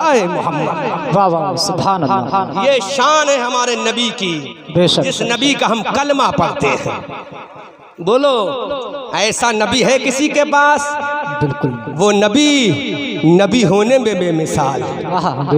जाए मोहम्मद। वाह वाह सुभान अल्लाह। ये शान है हमारे नबी की, जिस नबी का हम कलमा पढ़ते हैं। बोलो ऐसा नबी है किसी के पास? बिल्कुल। वो नबी होने में बेमिसाल,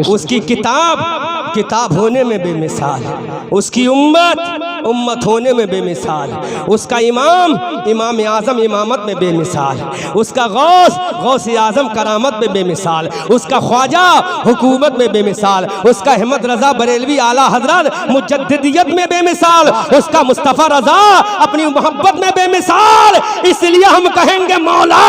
उसकी किताब होने में बेमिसाल, उसकी उम्मत होने में बेमिसाल, उसका इमाम आज़म इमामत में बेमिसाल, उसका गौस आज़म करामत में बेमिसाल, उसका ख्वाजा हुकूमत में बेमिसाल, उसका अहमद रज़ा बरेलवी आला हज़रत मुजद्दिदियत में बेमिसाल, उसका मुस्तफ़ा रज़ा अपनी मोहब्बत में बेमिसाल। इसलिए हम कहेंगे मौला,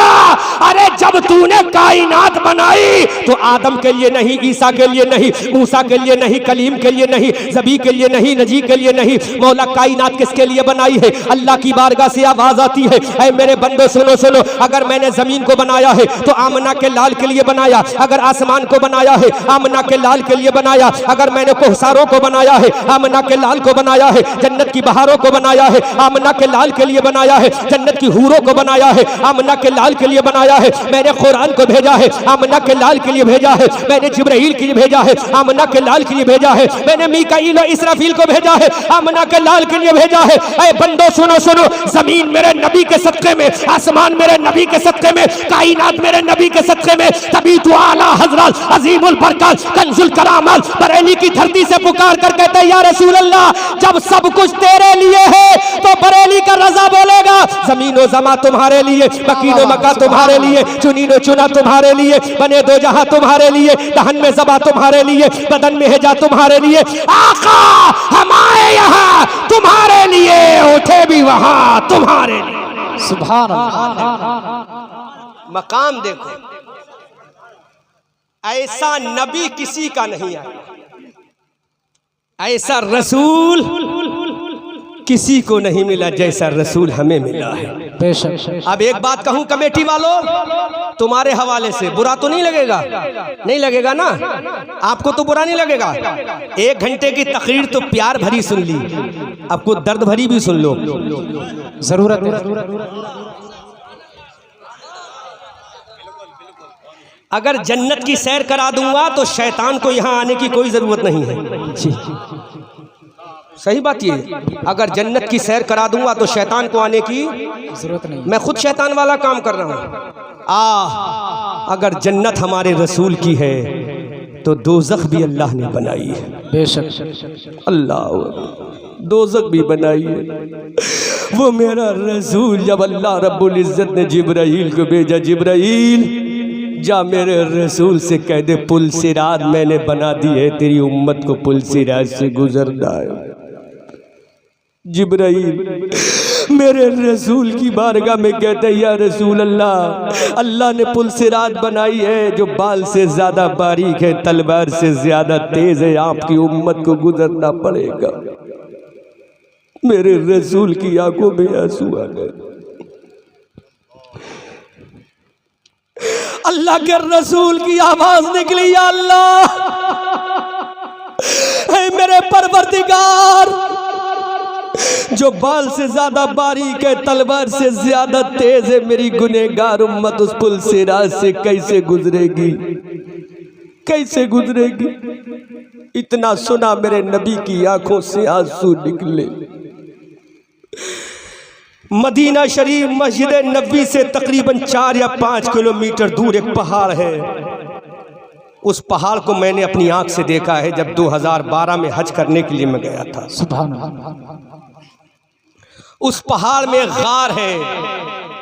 अरे जब तूने कायनात बनाई तो आदम के लिए नहीं, ईसा के लिए नहीं, मूसा के लिए नहीं, कलीम के लिए नहीं, ज़बी के लिए नहीं, नजी के लिए नहीं, मौला कायनात किसके लिए बनाई है? अल्लाह की बारगाह से आवाज आती है, ऐ मेरे बंदो सुनो सुनो, अगर मैंने जमीन को बनाया है तो आमना के लाल के लिए बनाया, अगर आसमान को बनाया है आमना के लाल के लिए बनाया, अगर मैंने कोहसारों को बनाया है आमना के लाल को बनाया है, जन्नत की बहारों को बनाया है आमना के लाल के लिए बनाया है, जन्नत की हूरों को बनाया है आमना के लाल के लिए बनाया है, मैंने कुरान को भेजा है आमना के लाल के लिए भेजा है, मैंने जिब्राइल के लिए भेजा है आमना के लाल के लिए भेजा है, मैंने मीकाईल और इसराफील को भेजा है आमना के लाल के लिए भेजा है। ऐ बंदो सुनो सुनो, जमीन मेरे नबी के सदक़े में, आसमान मेरे नबी के सदक़े में, कायनात मेरे नबी के सदक़े में, तभी तो आला हज़रत अज़ीमुल बरकत कंजुल करामत बरेली की धरती से पुकार कर कहते हैं या रसूल अल्लाह, जब सब कुछ तेरे लिए है तो बरेली का रज़ा बोलेगा, ज़मीनो ज़मा तुम्हारे लिए, मकीनो मका तुम्हारे लिए, चुनीनो चुना तुम्हारे लिए, बने दो जहां तुम्हारे लिए, दहन में ज़बा तुम्हारे लिए, बदन में हेजा तुम्हारे लिए, आका हम आए यहाँ तुम्हारे लिए, उठे भी वहां तुम्हारे लिए। सुभान अल्लाह। मकाम देखो, ऐसा नबी किसी का नहीं आया, ऐसा रसूल किसी को नहीं मिला जैसा रसूल हमें मिला है। बेशक। अब एक बात कहूं कमेटी वालों, तुम्हारे हवाले से बुरा तो नहीं लगेगा? नहीं लगेगा ना? आपको तो बुरा नहीं लगेगा? 1 घंटे की तकरीर तो प्यार भरी सुन ली, आपको दर्द भरी भी सुन लो। जरूरत है। अगर जन्नत की सैर करा दूंगा तो शैतान को यहाँ आने की कोई जरूरत नहीं है। जी सही बात ये, अगर जन्नत की सैर करा दूंगा तो शैतान को आने की जरूरत नहीं। मैं खुद शैतान वाला काम कर रहा हूँ। अगर जन्नत हमारे रसूल की है तो दोज़ख भी अल्लाह ने बनाई है। बेशक। अल्लाह दोज़ख भी बनाई है। वो मेरा रसूल, जब अल्लाह रब्बुल इज़्ज़त ने जिब्राइल को भेजा, जिब्राइल जा मेरे रसूल से कह दे पुल सिरात मैंने बना दी है, तेरी उम्मत को पुल सिरात से गुजरना है। जिब्राइल मेरे रसूल की बारगाह में कहते हैं या रसूल अल्लाह, अल्लाह ने पुल सिरात बनाई है जो बाल से ज्यादा बारीक है, तलवार से ज्यादा तेज है, आपकी उम्मत को गुजरना पड़ेगा। मेरे रसूल की आंखों में आंसू आ गए। अल्लाह के रसूल की आवाज निकली, या अल्लाह ऐ मेरे परवरदिगार, जो बाल से ज्यादा बारीक है, तलवार से ज्यादा तेज है, मेरी गुनहगार उम्मत उस पुल सिरात से कैसे गुजरेगी, कैसे गुजरेगी? इतना सुना मेरे नबी की आंखों से आंसू निकले। मदीना शरीफ मस्जिद नबी से तकरीबन 4 या 5 किलोमीटर दूर एक पहाड़ है। उस पहाड़ को मैंने अपनी आंख से देखा है जब 2012 में हज करने के लिए मैं गया था। सुभान अल्लाह। उस पहाड़ में गार है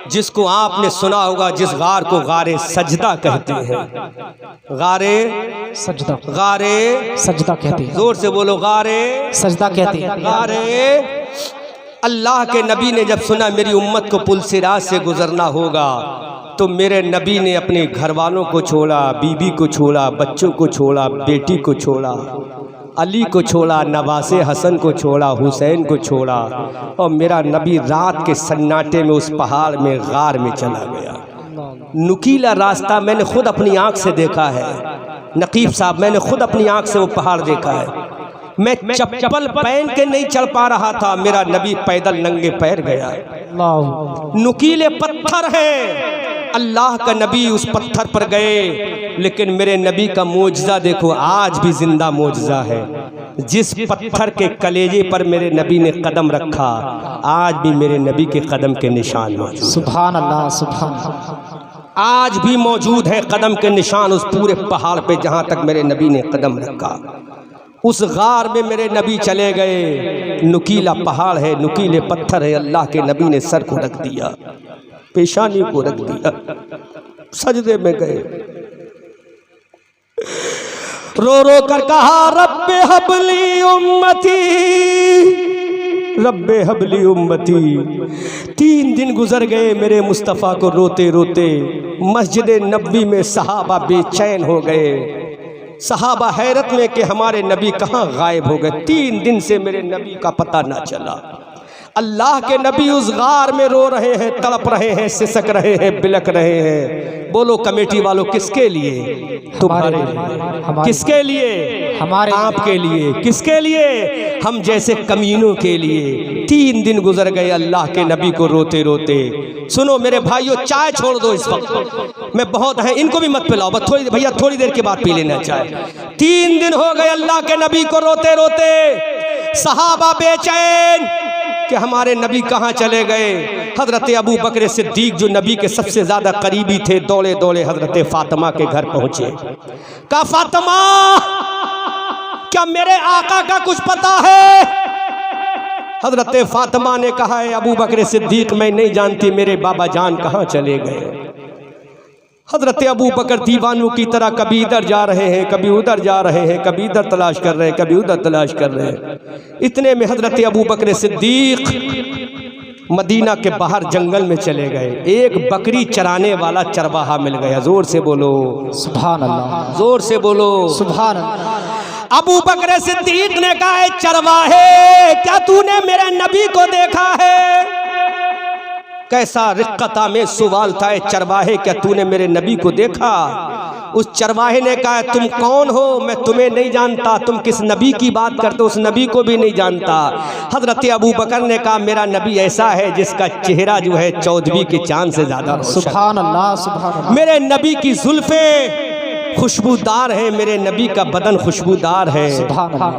जिसको आपने सुना होगा, जिस गार को गारे सजदा कहते हैं। गारे सजदा, गारे सजदा कहते हैं। जोर से बोलो, गारे सजदा कहते हैं। गारे। अल्लाह के नबी ने जब सुना मेरी उम्मत को पुल सिरात से गुजरना होगा तो मेरे नबी ने अपने घर वालों को छोड़ा, बीबी को छोड़ा, बच्चों को छोड़ा, बेटी को छोड़ा, अली को छोड़ा, नवासे हसन को छोड़ा, हुसैन को छोड़ा, और मेरा नबी रात के सन्नाटे में उस पहाड़ में गार में चला गया। नुकीला रास्ता मैंने खुद अपनी आंख से देखा है। नकीब साहब, मैंने खुद अपनी आंख से वो पहाड़ देखा है। मैं चप्पल पहन के नहीं चल पा रहा था, मेरा नबी पैदल नंगे पैर गया। नुकीले पत्थर हैं, अल्लाह का नबी उस पत्थर पर गए, लेकिन मेरे नबी का मोजज़ा देखो, आज भी जिंदा मोजज़ा है। जिस पत्थर के कलेजे पर मेरे नबी ने कदम रखा, आज भी मेरे नबी के कदम के निशान मौजूद। सुभान अल्लाह, सुभान अल्लाह। आज भी मौजूद है कदम के निशान उस पूरे पहाड़ पे जहाँ तक मेरे नबी ने कदम रखा। उस गार में मेरे नबी चले गए, नुकीला पहाड़ है, नुकीले पत्थर है। अल्लाह के नबी ने सर को रख दिया, पेशानी को रख दिया, सजदे में गए, रो रो कर कहा रब्बे हबली उम्मती, रब्बे हबली उम्मती। 3 दिन गुजर गए मेरे मुस्तफ़ा को रोते रोते। मस्जिद नबी में सहाबा बेचैन हो गए, सहाबा हैरत में कि हमारे नबी कहाँ गायब हो गए। 3 दिन से मेरे नबी का पता ना चला। अल्लाह के नबी उस गार में रो रहे हैं, तड़प रहे हैं, सिसक रहे हैं, बिलक रहे हैं। बोलो कमेटी वालों, किसके लिए? तुम्हारे लिए। किसके लिए? हमारे, आपके लिए। किसके लिए? हम जैसे कमीनों के लिए। 3 दिन गुजर गए अल्लाह के नबी को रोते रोते। सुनो मेरे भाइयों, चाय छोड़ दो इस वक्त, मैं बहुत है, इनको भी मत पिलाओ, बस थोड़ी भैया थोड़ी देर के बाद पी लेना चाय। 3 दिन हो गए अल्लाह के नबी को रोते रोते, सहाबा बेचैन कि हमारे नबी कहाँ चले गए। हज़रत अबू बकर सिद्दीक जो नबी के सबसे ज़्यादा करीबी थे, दौड़े दौड़े हज़रत फ़ातिमा के घर पहुँचे। कहा फ़ातिमा, क्या मेरे आका का कुछ पता है? हज़रत फ़ातिमा ने कहा है अबू बकर सिद्दीक, मैं नहीं जानती मेरे बाबा जान कहाँ चले गए। हज़रत अबू बकर दीवानों की तरह कभी इधर जा रहे हैं, कभी उधर जा रहे हैं, कभी इधर तलाश कर रहे हैं, कभी उधर तलाश कर रहे हैं। इतने में हज़रत अबू बकर सिद्दीक मदीना के बाहर जंगल में चले गए। एक बकरी चराने वाला चरवाहा मिल गया। जोर से बोलो सुभान अल्लाह, जोर से बोलो सुभान अल्लाह। अबू बकर सिद्दीक ने कहा, चरवाहे, क्या तूने मेरे नबी को देखा है? कैसा रिक्कता में सवाल था, चरवाहे क्या तूने मेरे नबी को देखा? उस चरवाहे ने कहा, तुम कौन हो? मैं तुम्हें नहीं जानता। तुम किस नबी की बात करते हो? उस नबी को भी नहीं जानता। हज़रत अबू बकर ने कहा, मेरा नबी ऐसा है जिसका चेहरा जो है 14वीं के चांद से ज्यादा। सुभान अल्लाह, सुभान अल्लाह। मेरे नबी की जुल्फे खुशबूदार है, मेरे नबी का बदन खुशबूदार है।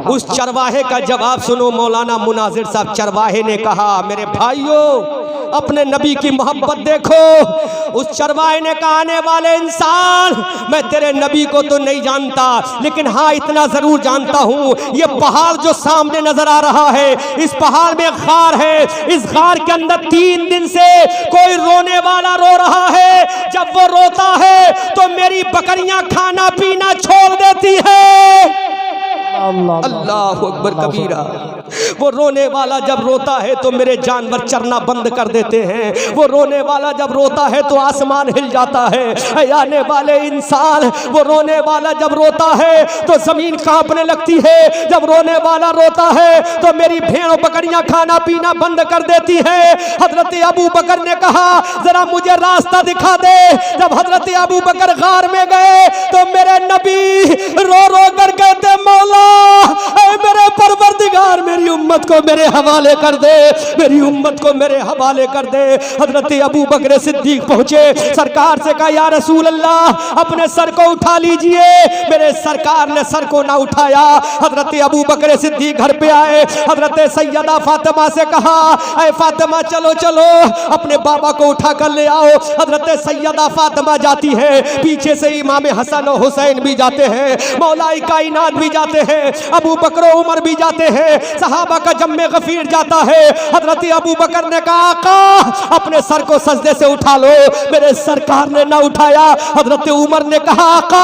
उस चरवाहे का जवाब सुनो मौलाना मुनाजिर साहब। चरवाहे ने कहा, मेरे भाइयों अपने नबी की मोहब्बत देखो। उस चरवाहे ने कहा, आने वाले इंसान, मैं तेरे नबी को तो नहीं जानता, लेकिन हाँ इतना जरूर जानता हूँ, ये पहाड़ जो सामने नजर आ रहा है, इस पहाड़ में गार है। इस गार के अंदर 3 दिन से कोई रोने वाला रो रहा है। जब वो रोता है तो मेरी बकरियां खाना पीना छोड़ देती है। अल्लाह अकबर कबीरा। वो रोने वाला जब रोता है तो मेरे जानवर चरना बंद कर देते हैं। वो रोने वाला जब रोता है तो आसमान हिल जाता है। आने वाले इंसान, वो रोने वाला जब रोता है तो जमीन कांपने लगती है। जब रोने वाला रोता है तो मेरी भेड़ बकरियां खाना पीना बंद कर देती है। हजरत अबू बकर ने कहा, जरा मुझे रास्ता दिखा दे। जब हजरत अबू बकर गार में गए तो मेरे नबी रो रो कर कहते, मौला मेरे परवरदिगार, मेरी उम्मत को मेरे हवाले कर दे, मेरी उम्मत को मेरे हवाले कर दे। हजरत अबू बकर सिद्दीक पहुंचे, सरकार से कहा, या रसूल अल्लाह अपने सर को उठा लीजिए। मेरे सरकार ने सर को ना उठाया। हजरत अबू बकर सिद्दीक घर पे आए, हजरत सैयदा फातिमा से कहा, ऐ फातिमा चलो चलो अपने बाबा को उठा कर ले आओ। हजरत सैयदा फातिमा जाती है, पीछे से इमाम हसन और हुसैन भी जाते हैं, मौलाई कायनात भी जाते हैं, अबू बकर उमर भी जाते हैं, सहाबा का जम्मे गफीर जाता है। हजरत अबू बकर ने कहा, आका अपने सर को सजदे से उठा लो। मेरे सरकार ने ना उठाया। हजरत उमर ने कहा, आका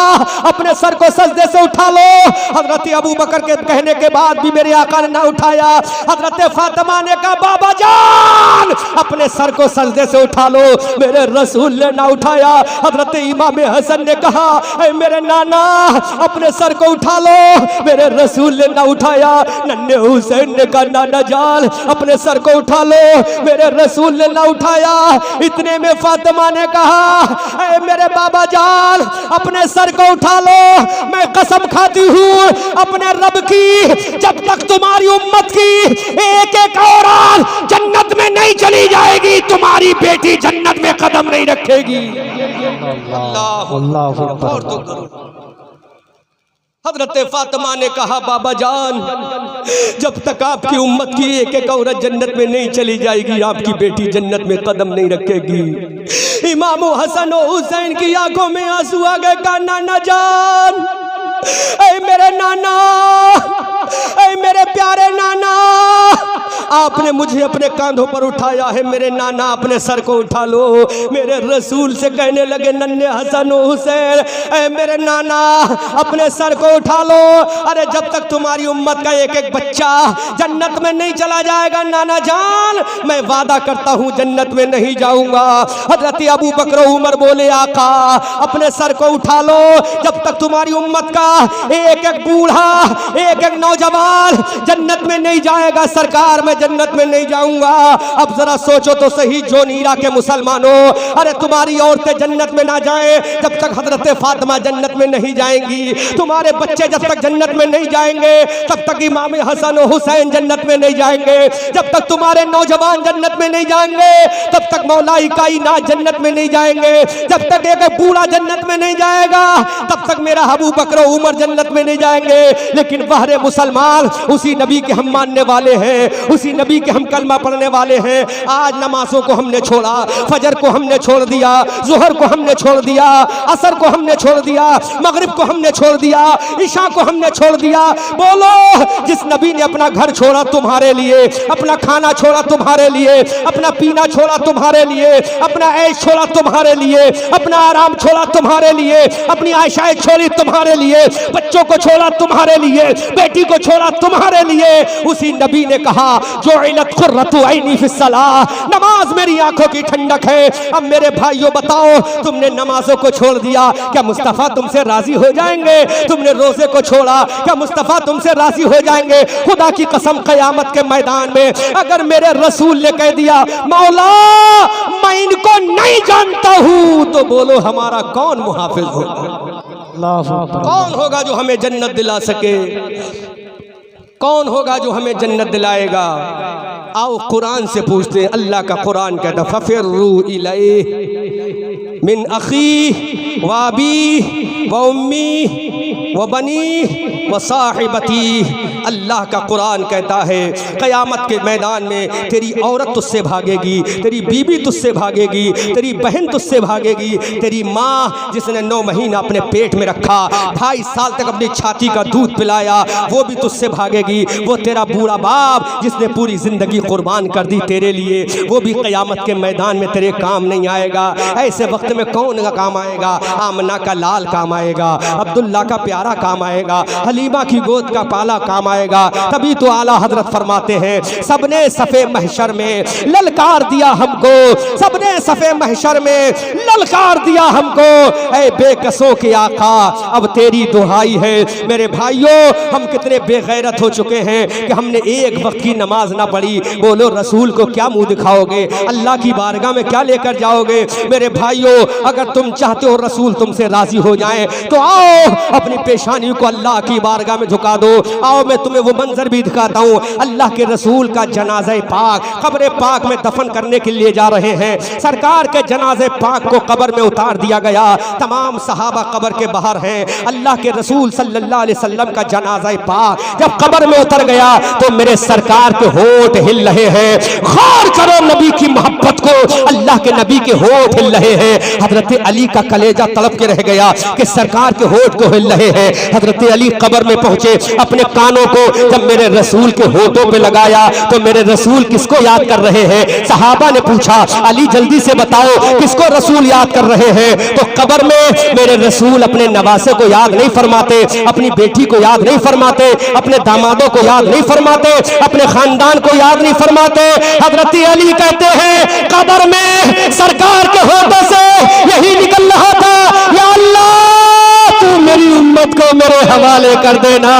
अपने सर को सजदे से उठा लो। हजरत अबू बकर के कहने के बाद भी मेरे आका ने ना उठाया। हजरत फातिमा ने कहा, बाबा जान अपने सर को सजदे से उठा लो। मेरे रसूल ने ना उठाया। हजरत इमाम हसन ने कहा, ऐ मेरे नाना अपने सर को उठा लो। मेरे रसूल ने ना उठाया। नन्हे हुसैन ने कहा नाना जान अपने सर को उठा लो। मेरे रसूल ने ना उठाया। इतने में फातिमा ने कहा ऐ मेरे बाबा जान अपने सर को उठा लो। मैं कसम खाती हूँ अपने रब की, जब तक तुम्हारी उम्मत की एक एक औरत जन्नत में नहीं चली जाएगी, तुम्हारी बेटी जन्नत में कदम नहीं रखेगी। अल्लाह अकबर। हजरत फातिमा ने कहा बाबा जान जब तक आपकी उम्मत की एक एक औरत जन्नत में नहीं चली जाएगी, आपकी बेटी जन्नत में कदम नहीं रखेगी। इमाम हसन और हुसैन की आंखों में आंसू आ गए। कहा नाना जान ऐ मेरे नाना, ऐ मेरे प्यारे नाना, आपने मुझे अपने कांधों पर उठाया है। मेरे नाना अपने सर को उठा लो। मेरे रसूल से कहने लगे नन्हे हसन और हुसैन ऐ मेरे नाना अपने सर को उठा लो। अरे जब तक तुम्हारी उम्मत का एक एक बच्चा जन्नत में नहीं चला जाएगा नाना जान, मैं वादा करता हूँ जन्नत में नहीं जाऊंगा। हजरत अबू बकर उमर बोले आका अपने सर को उठा लो। जब तक तुम्हारी उम्मत का एक एक बूढ़ा एक एक नौजवान जन्नत में नहीं जाएगा सरकार, मैं जन्नत में नहीं जाऊंगा। अब जरा सोचो तो सही जो नीरा के मुसलमानों, अरे तुम्हारी औरतें जन्नत में ना जाएं जब तक हजरत फातिमा जन्नत में नहीं जाएंगी। तुम्हारे बच्चे जब तक जन्नत में नहीं जाएंगे तब तक इमाम हसन और हुसैन जन्नत में नहीं जाएंगे। जब तक तुम्हारे नौजवान जन्नत में नहीं जाएंगे तब तक मौलाई कायनात जन्नत में नहीं जाएंगे। जब तक एक बूढ़ा जन्नत में नहीं जाएगा तब तक मेरा अबू बकर उमर जन्नत में नहीं जाएंगे। लेकिन बहरे मुसलमान उसी नबी के हम मानने वाले हैं, उसी नबी के हम कलमा पढ़ने वाले हैं। आज नमाजों को हमने छोड़ा, फजर को हमने छोड़ दिया, जोहर को हमने छोड़ दिया, असर को हमने छोड़ दिया, मगरिब को हमने छोड़ दिया, ईशा को हमने छोड़ दिया। बोलो जिस नबी ने अपना घर छोड़ा तुम्हारे लिए, अपना खाना छोड़ा तुम्हारे लिए, अपना पीना छोड़ा तुम्हारे लिए, अपना ऐश छोड़ा तुम्हारे लिए, अपना आराम छोड़ा तुम्हारे लिए, अपनी आयशाएं छोड़ी तुम्हारे लिए, बच्चों को छोड़ा तुम्हारे लिए, बेटी को छोड़ा तुम्हारे लिए, उसी नबी ने कहा जो इलत खुर्रतु ऐनी फिस्सलाह, नमाज मेरी आंखों की ठंडक है। अब मेरे भाइयों बताओ तुमने नमाजों को छोड़ दिया, क्या मुस्तफा तुमसे राजी हो जाएंगे? तुमने रोजे को छोड़ा, क्या मुस्तफा तुमसे राजी हो जाएंगे? खुदा की कसम क़यामत के मैदान में अगर मेरे रसूल ने कह दिया मौला मैं इनको नहीं जानता हूं, तो बोलो हमारा कौन मुहाफिज होगा? कौन होगा जो हमें जन्नत दिला सके? कौन होगा जो हमें जन्नत दिलाएगा? आओ कुरान से पूछते हैं। अल्लाह का कुरान कहता फफिर्रू इलैहि मिन अखी व अबी व उम्मी व बनी व साहिबती। अल्लाह का कुरान कहता है क़यामत के मैदान में तेरी औरत तुझसे भागेगी, तेरी बीबी तुझसे भागेगी, तेरी बहन तुझसे भागेगी, तेरी माँ जिसने 9 महीना अपने पेट में रखा, 2.5 साल तक अपनी छाती का दूध पिलाया, वो भी तुझसे भागेगी। वो तेरा बूढ़ा बाप जिसने पूरी ज़िंदगी कुर्बान कर दी तेरे लिए, वो भी क़यामत के मैदान में तेरे काम नहीं आएगा। ऐसे वक्त में कौन का काम आएगा? आमना का लाल काम आएगा, अब्दुल्ला का प्यारा काम आएगा, हलीमा की गोद का पाला काम आएगा। तभी तो आला हजरत फरमाते हैं सबने सफ़े महशर में ललकार दिया हमको, सबने सफ़े महशर में ललकार दिया हमको, ऐ बेकसों के आका अब तेरी दुहाई है। मेरे भाइयों हम कितने बेगैरत हो चुके हैं कि हमने एक वक्त की नमाज ना पढ़ी। बोलो रसूल को क्या मुंह दिखाओगे? अल्लाह की बारगाह में क्या लेकर जाओगे? मेरे भाइयों अगर तुम चाहते हो रसूल तुमसे राजी हो जाए तो आओ अपनी पेशानी को अल्लाह की बारगाह में झुका दो। आओ मैं तुम्हें वो मंजर भी दिखाता हूँ। अल्लाह के रसूल का जनाज़े पाक कब्र पाक में दफन करने के लिए जा रहे हैं। सरकार के जनाज़े पाक को कब्र में उतार दिया गया, तमाम सहाबा कब्र के बाहर हैं। अल्लाह के रसूल सल्लल्लाहु अलैहि वसल्लम का जनाज़े पाक जब कब्र में उतर गया तो मेरे सरकार के होठ हिल रहे हैं। गौर करो नबी की मोहब्बत को, अल्लाह के नबी के होठ हिल रहे हैं। हजरत अली का कलेजा तड़प के रह गया कि सरकार के होठ को हिल रहे हैं। हजरत अली कब्र में पहुंचे, अपने कानों को जब मेरे रसूल के होठों पे लगाया तो मेरे रसूल किसको याद कर रहे हैं? सहाबा ने पूछा अली जल्दी से बताओ किसको रसूल याद कर रहे हैं? तो कब्र में मेरे रसूल अपने नवासे को याद नहीं फरमाते, अपनी बेटी को याद नहीं फरमाते, अपने दामादों को याद नहीं फरमाते, अपने खानदान को याद नहीं फरमाते। हजरत अली कहते हैं कब्र में सरकार के होठों से यही निकल रहा था, या अल्लाह तू मेरी मेरी उम्मत को मेरे हवाले कर देना।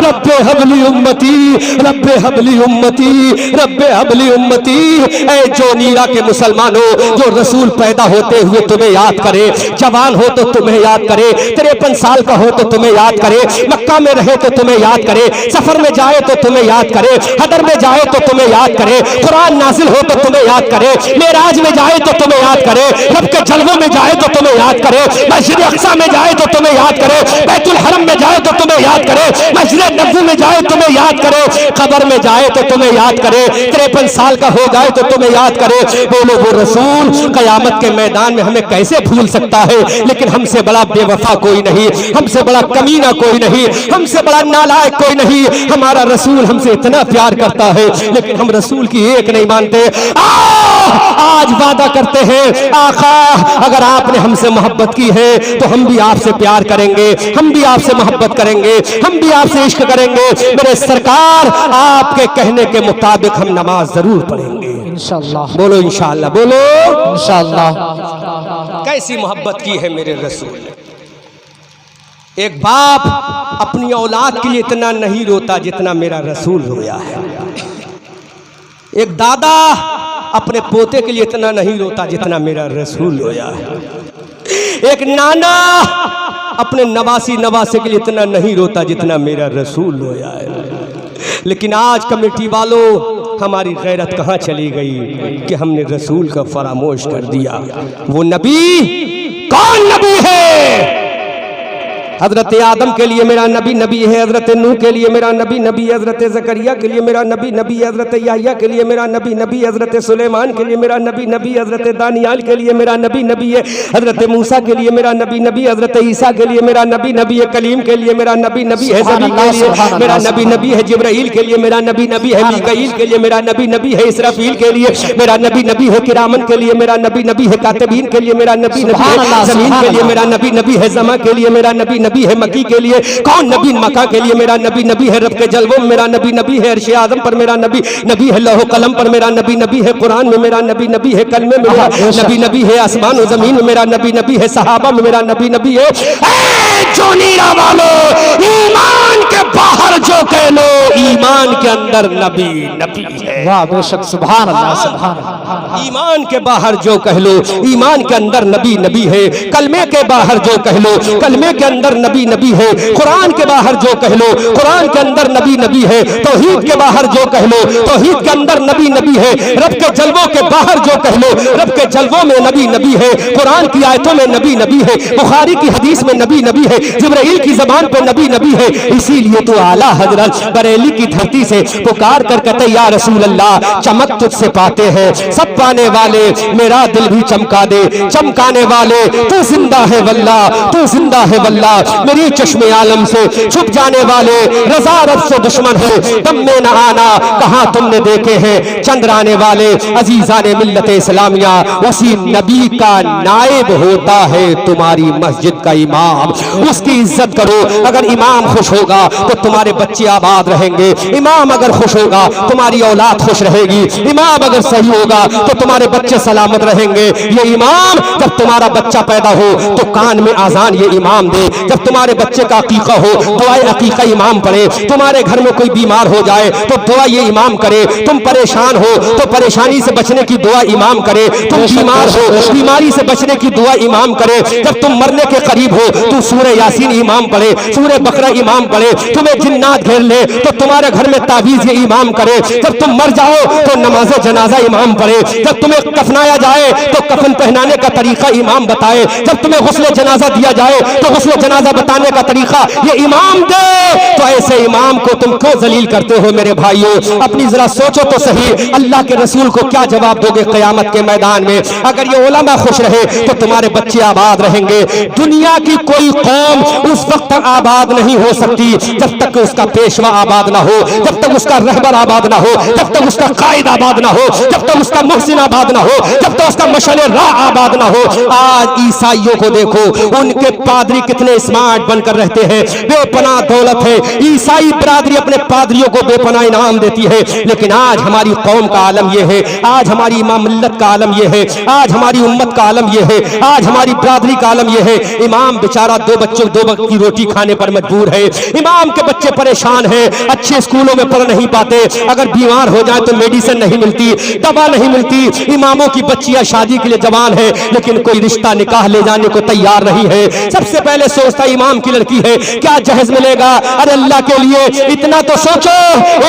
रब्बे हबली उम्मती, रब्बे हबली उम्मती, रब्बे हबली उम्मती। ऐ जो नीरा के मुसलमानों, जो रसूल पैदा होते हुए तुम्हें याद करे, जवान हो तो तुम्हें याद करे, 53 साल का हो तो तुम्हें याद करे, मक्का में रहे तो तुम्हें याद करे, सफर में जाए तो तुम्हें याद करे, हदर में जाए तो तुम्हें याद करे, कुरान नाजिल हो तो तुम्हें याद करे, मेराज में जाए तो तुम्हें याद करे, रब के जलवों में जाए तो तुम्हें याद करे, मस्जिद अक्सा में जाए तो तुम्हें याद करे, बैतुल हरम में जाए तो तुम्हें याद करे, मस्जिद नबवी में जाए तुम्हें याद करे, कब्र में जाए तो तुम्हें याद करे, 53 साल का हो जाए तो तुम्हें याद करे। बोलो वो रसूल कयामत के मैदान में हमें कैसे भूल सकता है? लेकिन हमसे बड़ा बेवफा कोई नहीं, हमसे बड़ा कमीना कोई नहीं, हमसे बड़ा नालायक कोई नहीं। हमारा रसूल हमसे इतना प्यार करता है, लेकिन हम रसूल की एक नहीं मानते। आज वादा करते हैं, आका अगर आपने हमसे मोहब्बत की है तो हम भी आपसे प्यार करेंगे, हम भी आपसे मोहब्बत करेंगे, हम भी आपसे इश्क करेंगे। मेरे सरकार, आपके कहने के मुताबिक हम नमाज जरूर पढ़ेंगे इंशाअल्लाह। बोलो इंशाअल्लाह, बोलो इंशाअल्लाह। कैसी मोहब्बत की है मेरे रसूल ने। एक बाप अपनी औलाद के लिए इतना नहीं रोता जितना मेरा रसूल रोया है। एक दादा अपने पोते के लिए इतना नहीं रोता जितना मेरा रसूल रोया है। एक नाना अपने नवासे के लिए इतना नहीं रोता जितना मेरा रसूल रोया है। लेकिन आज कमेटी वालों, हमारी गैरत कहाँ चली गई कि हमने रसूल का फरामोश कर दिया। वो नबी कौन नबी है? हजरत आदम के लिए मेरा नबी नबी है, हजरत नूह के लिए मेरा नबी नबी है, हजरत जकरिया के लिए मेरा नबी नबी है, हजरत याह्या के लिए मेरा नबी नबी है, हजरत सुलेमान के लिए मेरा नबी नबी है, हजरत दानियाल के लिए मेरा नबी नबी है, हजरत मूसा के लिए मेरा नबी नबी है, हजरत ईसा के लिए मेरा नबी नबी है, कलीम के लिए मेरा नबी नबी है, ज़बी के लिए मेरा नबी नबी है, जिब्राइल के लिए मेरा नबी नबी है, मीकाईल के लिए मेरा नबी नबी है, इसराफील के लिए मेरा नबी नबी है, किरामन के लिए मेरा नबी नबी है, कातिबीन के लिए मेरा नबी नबी है, ज़मीन के लिए मेरा नबी नबी है, ज़मा के लिए मेरा नबी नबी है, मक्की के लिए कौन नबी, मक्का के लिए मेरा नबी नबी है, रब के जलवों में मेरा नबी नबी है, अर्श आज़म पर मेरा नबी नबी है, लौह कलम पर मेरा नबी नबी है, कुरान में मेरा नबी नबी है, कलमे में मेरा नबी नबी है, आसमान और जमीन में मेरा नबी नबी है, सहाबा में मेरा नबी नबी है। जो नीरा वालों, ईमान के बाहर जो कह लो, ईमान के अंदर नबी नबी है। वाह बेशक, सुभान अल्लाह, सुभान अल्लाह। ईमान के बाहर जो कह लो, ईमान के अंदर नबी नबी है। कलमे के बाहर जो कह लो, कलमे के अंदर नबी नबी है। कुरान के बाहर जो कह लो, कुरान के अंदर नबी नबी है। तौहीद के बाहर जो कह लो, तौहीद के अंदर नबी नबी है। रब के जलवों के बाहर जो कह लो, रब के जलवों में नबी नबी है। कुरान की आयतों में नबी नबी है, बुखारी की हदीस में नबी नबी है, जिब्राइल की जबान पे नबी नबी है। इसीलिए तो आला हजरत बरेली की धरती से पुकार कर कहते, या रसूल अल्लाह, चमक तुझसे पाते हैं सब पाने वाले, मेरा दिल भी चमका दे, चमकाने वाले तू जिंदा है वल्ला, तू जिंदा है वल्ला। मेरी चश्मे आलम से छुप जाने वाले, रजा रब से दुश्मन है, दम में न आना कहाँ तुमने देखे हैं चंद्राने वाले। अजीजाने मिल्लत इस्लामिया, उसी नबी का नायब होता है तुम्हारी मस्जिद का इमाम, उसकी इज्जत करो। अगर इमाम खुश होगा तो तुम्हारे बच्चे आबाद रहेंगे, इमाम अगर खुश होगा तुम्हारी औलाद खुश रहेगी, इमाम अगर सही होगा तो तुम्हारे बच्चे सलामत रहेंगे। ये इमाम, जब तुम्हारा बच्चा पैदा हो तो कान में आजान ये इमाम दे, जब तुम्हारे बच्चे का अकीका हो दुआए अकीका इमाम पढ़े, तुम्हारे घर में कोई बीमार हो जाए तो दुआ ये इमाम करे, तुम परेशान हो तो परेशानी से बचने की दुआ इमाम करे, तुम बीमार हो बीमारी से बचने की दुआ इमाम करे, जब तुम मरने के करीब हो तो सूरह यासीन इमाम पढ़े, सूरह बकरा इमाम पढ़े, तुम्हें जिन्नात घेर ले तो तुम्हारे घर में ताबीज ये इमाम करे, जब तुम मर जाओ तो नमाज जनाजा इमाम पढ़े, जब तुम्हें कफनाया जाए तो कफन पहनाने का तरीका इमाम बताए, जब तुम्हें गुस्ल जनाजा दिया जाए तो गुस्ल जनाजा बताने का तरीका ये इमाम दे। तो ऐसे इमाम को तुम क्यों जलील करते हो मेरे भाइयों? अपनी जरा सोचो तो सही, अल्लाह के रसूल को क्या जवाब दोगे क़यामत के मैदान में? अगर ये उलमा खुश रहे तो तुम्हारे बच्चे आबाद रहेंगे। दुनिया की कोई कौम उस वक्त तक आबाद नहीं हो सकती जब तक उसका पेशवा आबाद ना हो, जब तक उसका उसका रहबर आबाद ना हो, जब तक उसका कायद आबाद ना हो, जब तक उसका मुहसिन आबाद ना हो, जब तक उसका मशले राह आबाद ना हो। आज ईसाइयों को देखो, उनके पादरी कितने स्मार्ट बनकर रहते हैं, बेपनाह दौलत है। ईसाई बरादरी अपने पादरियों को बेपनाह इनाम देती है। लेकिन आज हमारी कौम का आलम यह है, आज हमारी इमाम मिल्लत का आलम यह है, आज हमारी उम्मत का आलम यह है, आज हमारी बरादरी का आलम यह है। इमाम बेचारा दो वक्त की रोटी खाने पर मजबूर है। इमाम के बच्चे परेशान हैं, अच्छे स्कूलों में पढ़ नहीं पाते, अगर बीमार हो जाए तो मेडिसिन नहीं मिलती, दवा नहीं मिलती। इमामों की बच्चियां शादी के लिए जवान है, लेकिन कोई रिश्ता निकाह ले जाने को तैयार नहीं है। सबसे पहले सोचता इमाम की लड़की है, क्या जहेज मिलेगा? अरे अल्लाह के लिए इतना तो सोचो,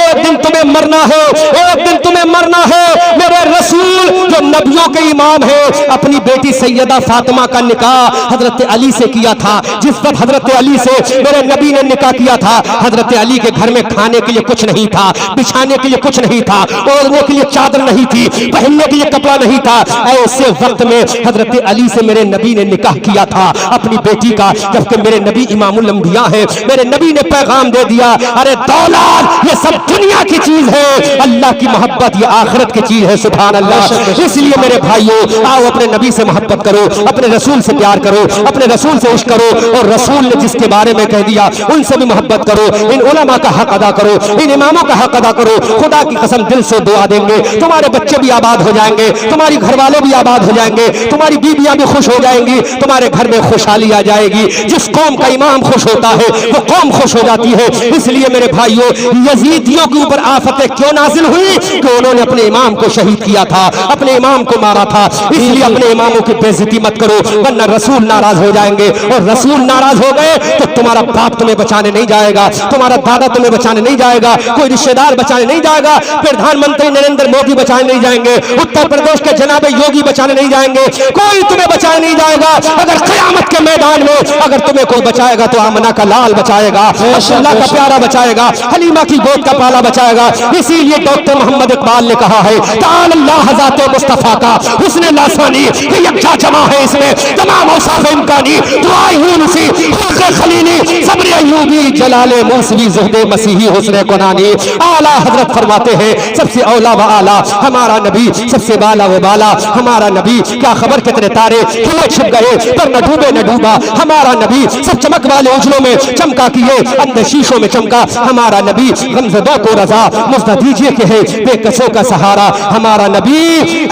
एक दिन तुम्हें मरना है, एक दिन तुम्हें मरना है। मेरे रसूल जो नबियों के इमाम है, अपनी बेटी सैयदा फातिमा का निकाह हजरत अली से किया था। जिस वक्त हजरत अली से मेरे नबी ने निकाह किया था, हजरत अली के घर में खाने के लिए कुछ नहीं था, बिछाने के लिए कुछ नहीं था, ओढ़ने के लिए चादर नहीं थी, पहनने के लिए कपड़ा नहीं था। ऐसे वक्त में हजरत अली से मेरे नबी ने निकाह किया था अपनी बेटी का, जबकि मेरे नबी इमामुल अंबिया है। मेरे नबी ने पैगाम दे दिया, अरे दौलत ये सब दुनिया की चीज है, अल्लाह की मोहब्बत ये आखिरत की चीज है। सुभान अल्लाह। इसलिए मेरे भाइयों, आओ अपने नबी से मोहब्बत करो, अपने रसूल से प्यार करो, अपने रसूल से इश्क करो, और रसूल ने जिसके बारे में कह दिया उनसे भी मोहब्बत करो। इन उलमा का हक अदा करो, इन इमामों का हक अदा करो। खुदा की कसम दिल से दुआ देंगे, तुम्हारे बच्चे भी आबाद हो जाएंगे, तुम्हारी घर वाले भी आबाद हो जाएंगे, तुम्हारी बीबियां भी खुश हो जाएंगी, तुम्हारे घर में खुशहाली आ जाएगी। जिस कौम का इमाम खुश होता है वो कौम खुश हो जाती है। इसलिए मेरे भाइयों, यजीदियों के ऊपर आफतें क्यों नाजिल हुई? कि उन्होंने अपने इमाम को शहीद किया था, अपने इमाम को मारा था। इसलिए अपने इमामों की बेइज्जती मत करो, वरना रसूल नाराज हो जाएंगे, और रसूल नाराज हो गए तो तुम्हारा बाप तुम्हें बचाने नहीं जाएगा, तुम्हारा दादा तुम्हें बचाने नहीं जाएगा, कोई रिश्तेदार बचाने नहीं जाएगा, प्रधानमंत्री नरेंद्र मोदी बचाने नहीं जाएंगे, उत्तर प्रदेश के जनाब योगी बचाने नहीं जाएंगे, कोई तुम्हें बचाने नहीं जाएगा। अगर क़यामत के मैदान में अगर तुम्हें कोई बचाएगा तो आमना का लाल बचाएगा, अल्लाह का प्यारा बचाएगा, हलीमा की गोद का पाला बचाएगा। इसीलिए डॉक्टर मोहम्मद इकबाल ने कहा है, ताअल्लाह ज़ाते मुस्तफ़ा का हुस्न लासानी यकजा जमा है, इसमें तमाम औसाफ इम्कानी, दुआए हुनसी, खुल्क़े खलीली, सब्र अय्यूबी, जलाले मौसवी, ज़ुहदे मसीही, हुस्न कुरानी। आला हजरत फरमाते हैं, सबसे औला व आला हमारा नबी, सबसे बाला व बाला हमारा नबी। क्या खबर कितने तारे हुए छिप गए, पर न डूबे न डूबा हमारा नबी। सब चमक वाले उजलों में चमका किए, अंधे शीशों में चमका हमारा नबी। गमज़दों को रजा मुझदा दीजिए कि है बेकसों का सहारा हमारा नबी।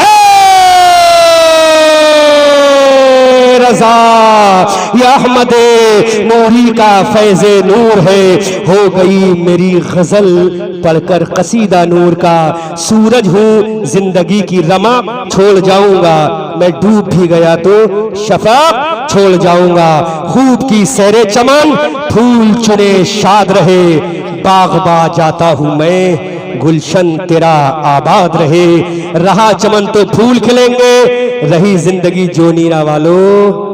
रजा या अहमद नूरी का फैज़े नूर है, हो गई मेरी गजल पढ़कर कसीदा नूर का। सूरज हूँ जिंदगी की रमा, छोड़ जाऊंगा मैं डूब भी गया तो शफाक छोड़ जाऊंगा। खूब की सैरे चमन फूल चुने शाद रहे, बागबा जाता हूँ मैं गुलशन तेरा आबाद रहे। रहा चमन तो फूल खिलेंगे, रही जिंदगी जो नीरा वालों।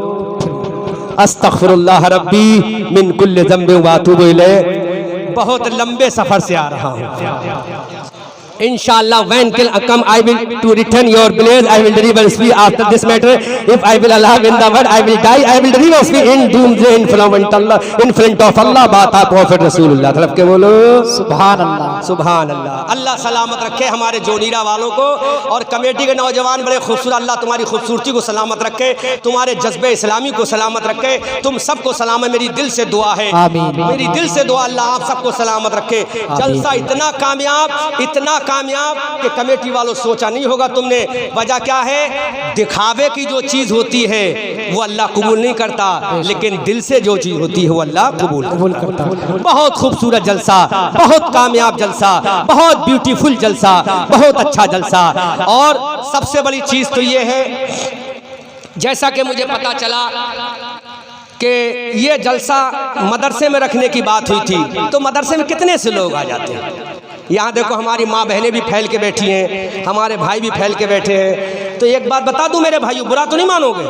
अस्तगफिरुल्लाह रब्बी मिन कुल्li ज़ंबिन व अतूबु इलैह। बहुत लंबे सफर से आ रहा हूँ। Inshallah, when till come, I will to return your place. I will deliver speech after this matter. If I will allow in the word, I will die. I will deliver speech in doomsday in front of Allah. बात Prophet Rasulullah तरफ के बोलो सुभान अल्लाह, सुभान अल्लाह। अल्लाह सलामत रखे हमारे जोनीरा वालों को, और कमेटी के नौजवान बड़े खूबसूरत, अल्लाह तुम्हारी खूबसूरती को सलामत रखे, तुम्हारे जज्बे इस्लामी को सलामत रखे, तुम सबको सलामत। मेरी दिल से दुआ है, मेरी दिल से दुआ, अल्लाह आप सबको सलामत रखे। जलसा इतना कामयाब, इतना कामयाब कि कमेटी वालों सोचा नहीं होगा तुमने। वजह क्या है? दिखावे की जो चीज होती है वो अल्लाह कबूल नहीं करता, लेकिन दिल से जो चीज होती है वो अल्लाह कबूल करता। बहुत खूबसूरत जलसा, बहुत कामयाब जलसा, बहुत ब्यूटीफुल जलसा, बहुत अच्छा जलसा। और सबसे बड़ी चीज तो ये है, जैसा कि मुझे पता चला कि ये जलसा मदरसे में रखने की बात हुई थी, तो मदरसे में कितने से लोग आ जाते हैं। यहाँ देखो हमारी माँ बहनें भी फैल के बैठी हैं, हमारे भाई भी फैल के बैठे हैं। तो एक बात बता दूं मेरे भाइयों, बुरा तो नहीं मानोगे,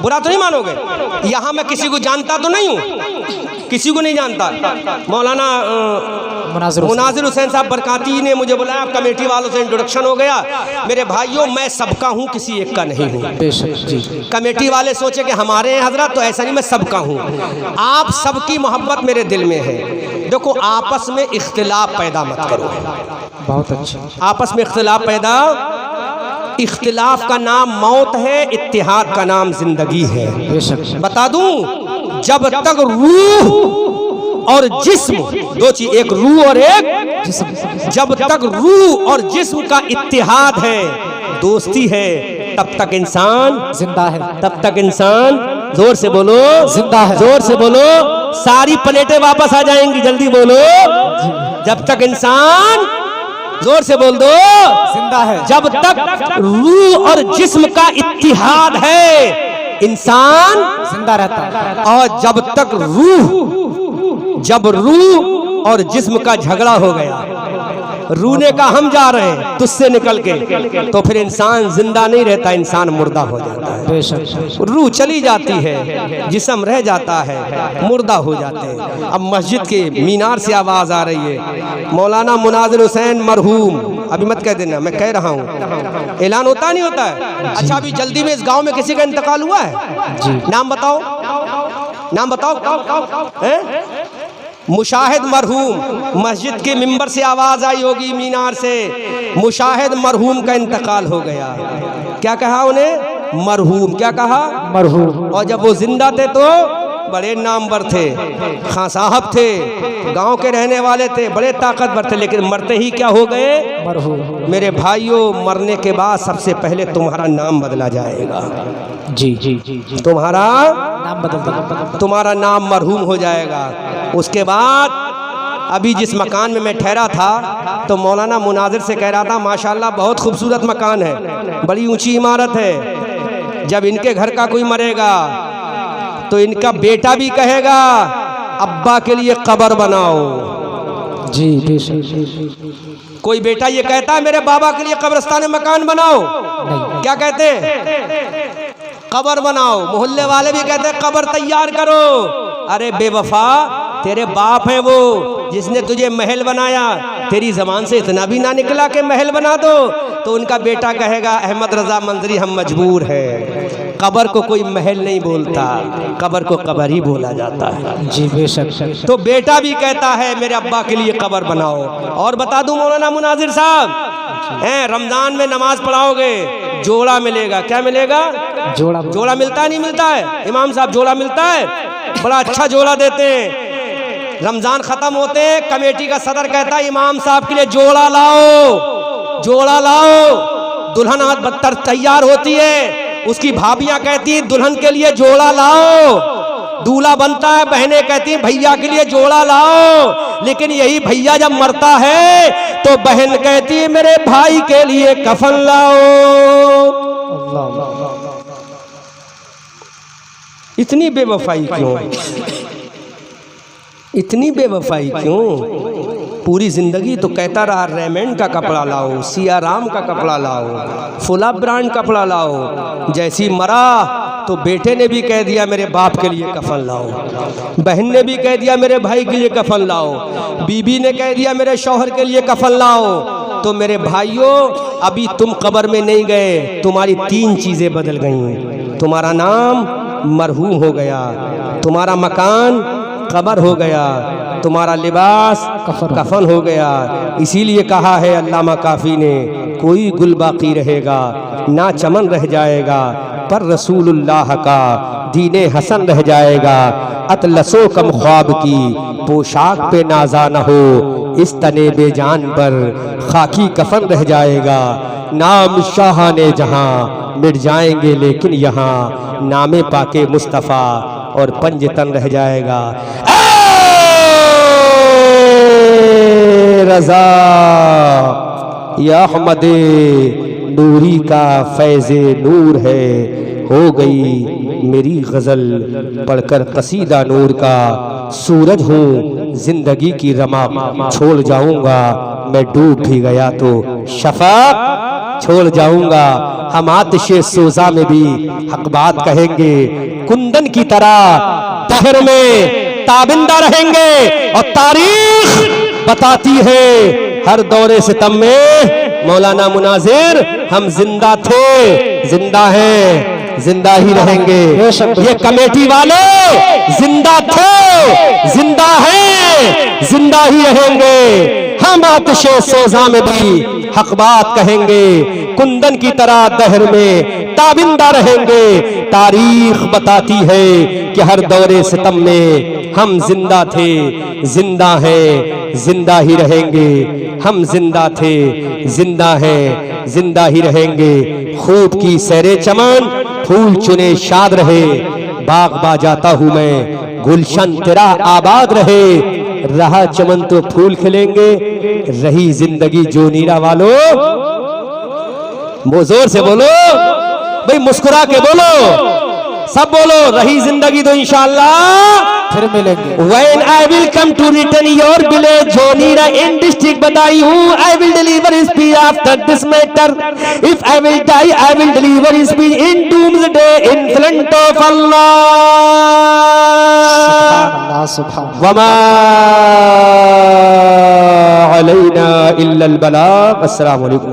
बुरा तो नहीं मानोगे। यहाँ मैं किसी को जानता तो नहीं हूँ, किसी को नहीं जानता। मौलाना मुनाजिर हुसैन साहब बरकाती ने मुझे बुलाया, कमेटी वालों से इंट्रोडक्शन हो गया। मेरे भाइयों, मैं सबका हूँ, किसी एक का नहीं हूँ। कमेटी वाले सोचे कि हमारे हैं हजरत, तो ऐसा नहीं, मैं सबका हूँ। आप सबकी मोहब्बत मेरे दिल में है, देखो आपस में इख्तिलाफ पैदा मत करो, बहुत अच्छा। आपस में इख्तिलाफ पैदा, इख्तिलाफ का नाम मौत है, इत्तिहाद का नाम जिंदगी है। बेशक। बता दूं, जब तक रूह और जिस्म, दो चीज, एक रूह और एक जिस्म, जब तक रूह और जिस्म का इत्तिहाद है, दोस्ती है, तब तक इंसान जिंदा है, तब तक इंसान, जोर से बोलो, जिंदा है। जोर से बोलो, सारी प्लेटें वापस आ जाएंगी, जल्दी बोलो। जब तक इंसान, जोर से बोल दो, जिंदा है। जब तक रूह और जिस्म का इत्तिहाद है, इंसान जिंदा रहता है। और जब रूह और जिस्म का झगड़ा हो गया, रूह ने कहा हम जा रहे हैं तुझसे निकल के, तो फिर इंसान जिंदा नहीं रहता, इंसान मुर्दा हो जाता है। बेशक। रूह चली जाती है, जिस्म रह जाता है, मुर्दा हो जाते हैं। अब मस्जिद के मीनार से आवाज आ रही है, मौलाना मुनाजिर हुसैन मरहूम। अभी मत कह देना, मैं कह रहा हूँ, ऐलान होता नहीं होता है। अच्छा, अभी जल्दी में इस गांव में किसी का इंतकाल हुआ है? जी। नाम बताओ, नाम बताओ। हैं? मुशाहिद मरहूम, मस्जिद के मिंबर से आवाज आई होगी, मीनार से, मुशाहिद मरहूम का इंतकाल हो गया। क्या कहा उन्हें? मरहूम। क्या कहा? मरहूम। और जब वो जिंदा थे तो बड़े नामवर थे, खां साहब थे, गांव के रहने वाले थे, बड़े ताकतवर थे, लेकिन मरते ही क्या हो गए? मरहूम। मेरे भाइयों, मरने के बाद सबसे पहले तुम्हारा नाम बदला जाएगा। जी जी जी। तुम्हारा नाम बदल दो। तुम्हारा नाम मरहूम हो जाएगा। उसके बाद अभी जिस मकान में मैं ठहरा था, तो मौलाना मुनाजिर से कह रहा था, माशाल्लाह बहुत खूबसूरत मकान है, बड़ी ऊंची इमारत है। जब इनके घर का कोई मरेगा तो इनका बेटा भी कहेगा अब्बा के लिए कब्र बनाओ। जी बेशक। कोई बेटा ये कहता है मेरे बाबा के लिए कब्रिस्तान में मकान बनाओ? नहीं। क्या कहते हैं? कब्र बनाओ। मोहल्ले वाले भी कहते हैं कब्र तैयार करो। अरे बेवफा, तेरे बाप है वो जिसने तुझे महल बनाया, तेरी जबान से इतना भी ना निकला कि महल बना दो, तो उनका बेटा कहेगा अहमद रजा मंजरी हम मजबूर हैं। कब्र को कोई महल नहीं बोलता, कब्र को कब्र ही बोला जाता है। जी बेशक। तो बेटा भी कहता है मेरे अब्बा के लिए कब्र बनाओ। और बता दूं मौलाना मुनाजिर साहब, हैं रमजान में नमाज पढ़ाओगे, जोड़ा मिलेगा। क्या मिलेगा? जोड़ा। जोड़ा मिलता है, नहीं मिलता है? इमाम साहब जोड़ा मिलता है, बड़ा अच्छा जोड़ा देते हैं। रमजान खत्म होते हैं, कमेटी का सदर कहता है इमाम साहब के लिए जोड़ा लाओ, जोड़ा लाओ। दुल्हन आज बदतर तैयार होती है, उसकी भाभियां कहती हैं दुल्हन के लिए जोड़ा लाओ। दूल्हा बनता है, बहनें कहती हैं भैया के लिए जोड़ा लाओ। लेकिन यही भैया जब मरता है तो बहन कहती है मेरे भाई के लिए कफन लाओ। इतनी बेवफाई क्यों? इतनी बेवफाई क्यों? पूरी जिंदगी तो कहता रहा रेमंड का कपड़ा लाओ, सिया राम का कपड़ा लाओ, फुला ब्रांड कपड़ा लाओ। जैसी मरा तो बेटे ने भी कह दिया मेरे बाप के लिए कफन लाओ, बहन ने भी कह दिया मेरे भाई के लिए कफन लाओ, बीबी ने कह दिया मेरे शौहर के लिए कफन लाओ। तो मेरे भाइयों, अभी तुम कब्र में नहीं गए, तुम्हारी तीन चीज़ें बदल गई। तुम्हारा नाम मरहूम हो गया, तुम्हारा मकान कब्र हो गया, तुम्हारा लिबास कफन हो गया। इसीलिए कहा है अल्लामा काफ़ी ने, कोई गुल बाकी रहेगा ना चमन रह जाएगा, पर रसूलुल्लाह का दीने हसन रह जाएगा। अतलसो कम ख्वाब की पोशाक पे नाजा न हो, इस तने बेजान पर खाकी कफन रह जाएगा। नाम शाहाने जहां मिट जाएंगे, लेकिन यहाँ नामे पाके मुस्तफ़ा और पंजतन रह जाएगा। रज़ा या अहमदे नूरी का फैज़े नूर है, हो गई मेरी गज़ल पढ़कर कसीदा नूर का। सूरज हूँ जिंदगी की रमा छोड़ जाऊंगा, मैं डूब भी गया तो शफ़ाक़ छोड़ जाऊंगा। हम आतिशे सोजा में भी हक बात कहेंगे, कुंदन की तरह दहर में ताबिंदा रहेंगे। और तारीख बताती है हर दौरे सितम में मौलाना मुनाजिर हम जिंदा थे, जिंदा हैं। जिंदा ही रहेंगे। ये कमेटी वाले जिंदा थे, जिंदा हैं, जिंदा ही रहेंगे। हम आतिशे सोजा में भी हक बात कहेंगे, कुंदन की तरह दहर में ताबिंदा रहेंगे। तारीख बताती है कि हर दौरे सितम में हम जिंदा थे, जिंदा हैं, जिंदा ही रहेंगे। हम जिंदा थे, जिंदा हैं, जिंदा ही रहेंगे। खूब की सैरे चमन, फूल चुने शाद रहे। बाग बाजाता हूं मैं, गुलशन तेरा आबाद रहे। रहा चमन तो फूल खिलेंगे, रही जिंदगी जो नीरा वालों। वो जोर से बोलो भाई, मुस्कुरा के बोलो, सब बोलो, रही जिंदगी तो इंशाअल्लाह फिर मिलेंगे। When I will come to return your village, Jonira in district Badayu, I will deliver his speech after this matter. If I will die, I will deliver his speech in doomsday in front of Allah. सुभान वमा अलैना इल्लल बलाग। अस्सलामु अलैकुम।